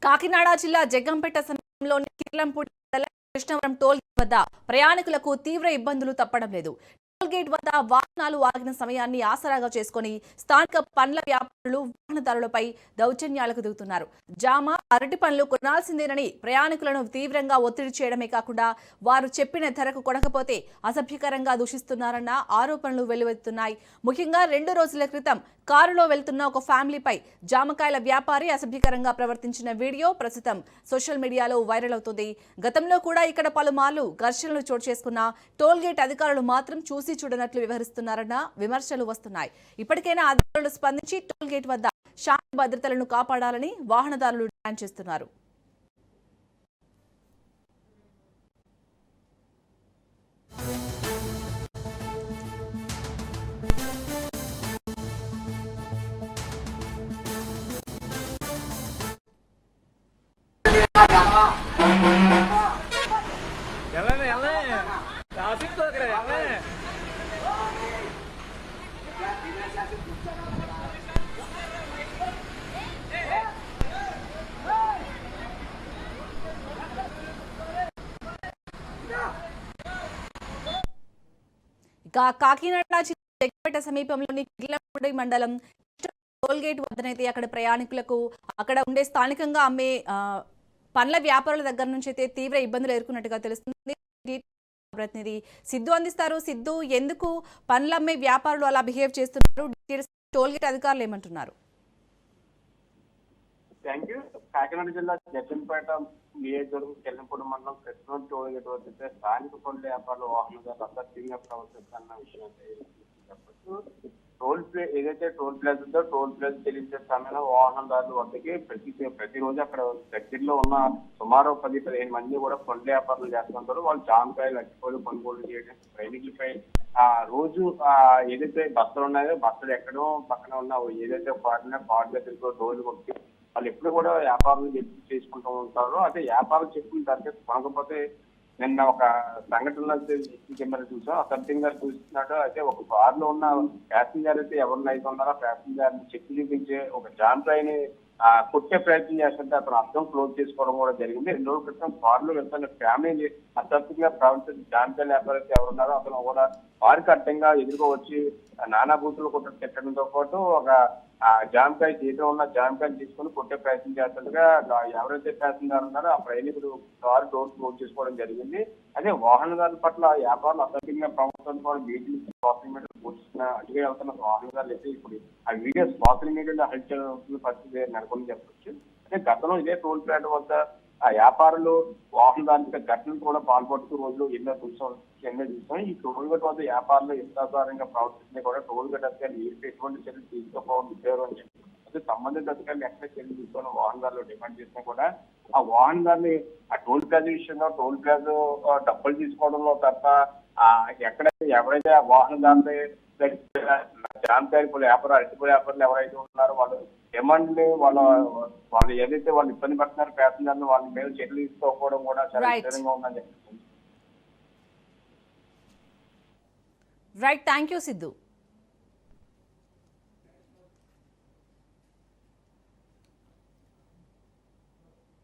కాకినాడ జిల్లా జగ్గంపేట సమీపంలోని కిర్లంపూడి మండలం కృష్ణవరం టోల్ గేట్ వద్ద ప్రయాణికులకు తీవ్ర ఇబ్బందులు తప్పడం లేదు. టోల్ గేట్ వద్ద వాహనాలు ఆగిన సమయాన్ని ఆసరాగా చేసుకుని స్థానిక పండ్ల వ్యాపారులు వాహనదారులపై దౌర్జన్యాలకు దిగుతున్నారు. జామ, అరటి పండ్లు కొనాల్సిందేనని ప్రయాణికులను తీవ్రంగా ఒత్తిడి చేయడమే కాకుండా వారు చెప్పిన ధరకు కొనకపోతే అసభ్యకరంగా దూషిస్తున్నారన్న ఆరోపణలు వెల్లువెత్తుతున్నాయి. ముఖ్యంగా 2 రోజుల క్రితం కారులో వెళ్తున్న ఒక ఫ్యామిలీపై జామకాయల వ్యాపారి అసభ్యకరంగా ప్రవర్తించిన వీడియో ప్రస్తుతం సోషల్ మీడియాలో వైరల్ అవుతుంది. గతంలో కూడా ఇక్కడ పలుమార్లు ఘర్షణలు చోటు చేసుకున్న టోల్ గేట్ అధికారులు మాత్రం చూసి చూడనట్లు వ్యవహరిస్తున్నారన్న విమర్శలు వస్తున్నాయి. ఇప్పటికైనా అధికారులు స్పందించి టోల్ గేట్ వద్ద శాంతి భద్రతలను కాపాడాలని వాహనదారులు డిమాండ్ చేస్తున్నారు. కాకినాడ జిల్లా జగ్గంపేట సమీపంలోని కిర్లంపూడి మండలం టోల్ గేట్ వద్దనైతే అక్కడ ప్రయాణికులకు అక్కడ ఉండే స్థానికంగా అమ్మే పండ్ల వ్యాపారుల దగ్గర నుంచి అయితే తీవ్ర ఇబ్బందులు ఎదుర్కొన్నట్టుగా తెలుస్తుంది. ప్రతినిధి సిద్ధు అందిస్తారు. సిద్ధు, ఎందుకు పండ్ల అమ్మే వ్యాపారులు అలా బిహేవ్ చేస్తున్నారు? టోల్ గేట్ అధికారులు ఏమంటున్నారు? Thank you. కాకినాడ జిల్లా జగ్గంపేట నియోజకవర్గం కిర్లంపూడి మండలం కృష్ణవరం టోల్ గేట్ వద్ద స్థానిక పండ్ల వ్యాపారులు వాహనదారులు అసభ్యంగా ప్రవర్తిస్తున్న విషయం చెప్పచ్చు. ఏదైతే టోల్ ప్లాజా ఉందో టోల్ ప్లాజా చెల్లించే సమయంలో వాహనదారుల వద్దకి ప్రతిరోజు అక్కడ దగ్గరలో ఉన్న సుమారు 10-15 మంది కూడా పండ్ల వ్యాపారాలు చేస్తుంటారు. వాళ్ళు జామకాయలు, అరటిపళ్ళు కొనుగోలు చేయడం, ప్రయాణికులపై రోజు ఏదైతే బస్తలు ఉన్నాయో బస్తలు ఎక్కడో పక్కన ఉన్న ఏదైతే పాడిన దగ్గర డోర్లు కొట్టి వాళ్ళు ఎప్పుడు కూడా వ్యాపారం చేసుకుంటూ ఉంటారు. అదే వ్యాపారం చెప్పిన ధరకే కొనకపోతే నిన్న ఒక సంఘటన కెమెరా చూసాం. అసభ్యంగా చూస్తున్నాడు. అయితే ఒక కారులో ఉన్న ప్యాసింజర్ అయితే ఎవరిని అయితే ఉన్నారో ప్యాసింజర్ చెక్ చూపించే ఒక జాంకాయని కొట్టే ప్రయత్నం చేస్తుంటే అతను అర్థం క్లోజ్ చేసుకోవడం కూడా జరిగింది. 2 రోజుల క్రితం కారులో వెళ్తున్న ఫ్యామిలీ అసభ్యంగా ప్రవర్తించిన జాంకాయ వ్యాపారి ఎవరున్నారో అతను కూడా వారికి అర్థంగా ఎదురుగా వచ్చి నానా బూతులు కొట్ట తిట్టడంతో పాటు ఒక జామకాయ చేతిలో ఉన్న జామకాయలు తీసుకుని కొట్టే ప్రయత్నం చేస్తుండగా ఎవరైతే ప్యాసింజర్ ఉన్నారో ఆ ప్రయాణికుడు కారు డోర్ క్లోజ్ చేసుకోవడం జరిగింది. అదే వాహనదారుల పట్ల వ్యాపారులు అసభ్యంగా ప్రవర్తన కూడా వీటిని సోషల్ మీడియాలో పోస్టున్న అడిగే వెళ్తున్న వాహనదారులు అయితే ఇప్పుడు ఆ వీడియో సోషల్ మీడియాలో హల్చల్ పరిస్థితి నెలకొని చెప్పచ్చు. అదే గతంలో ఇదే టోల్ ప్లాజా వద్ద ఆ వ్యాపారులు వాహనదారుల ఘటనలు కూడా పాల్పడుతూ రోజులు ఎన్నో చూసాం. ఈ టోల్ గేట్ వద్ద వ్యాపారులు ఇష్టాసారంగా ప్రవర్తిస్తే కూడా టోల్ గేట్ అధికారులు ఎటువంటి చర్యలు తీసుకోవడం ఉద్యోగం అని చెప్పి అదే సంబంధిత అధికారులు ఎక్కడ చర్యలు తీసుకోవాలని వాహనదారులు డిమాండ్ చేసినా కూడా ఆ వాహనదారుని ఆ టోల్ ప్లాజా విషయంలో టోల్ ప్లాజా డబ్బులు తీసుకోవడంలో తప్ప ఎక్కడైతే ఎవరైతే ఆ వాహనదారులు జామకాయలు వ్యాపారం అరటిపూడి వ్యాపారులు ఎవరైతే ఉన్నారో వాళ్ళు డిమాండ్ని వాళ్ళు ఏదైతే వాళ్ళు ఇబ్బంది పడుతున్నారో ప్యాసింజర్లు వాళ్ళ మీద చర్యలు తీసుకోకపోవడం కూడా చాలా విచారంగా ఉందని చెప్పి. Right, thank you Siddhu.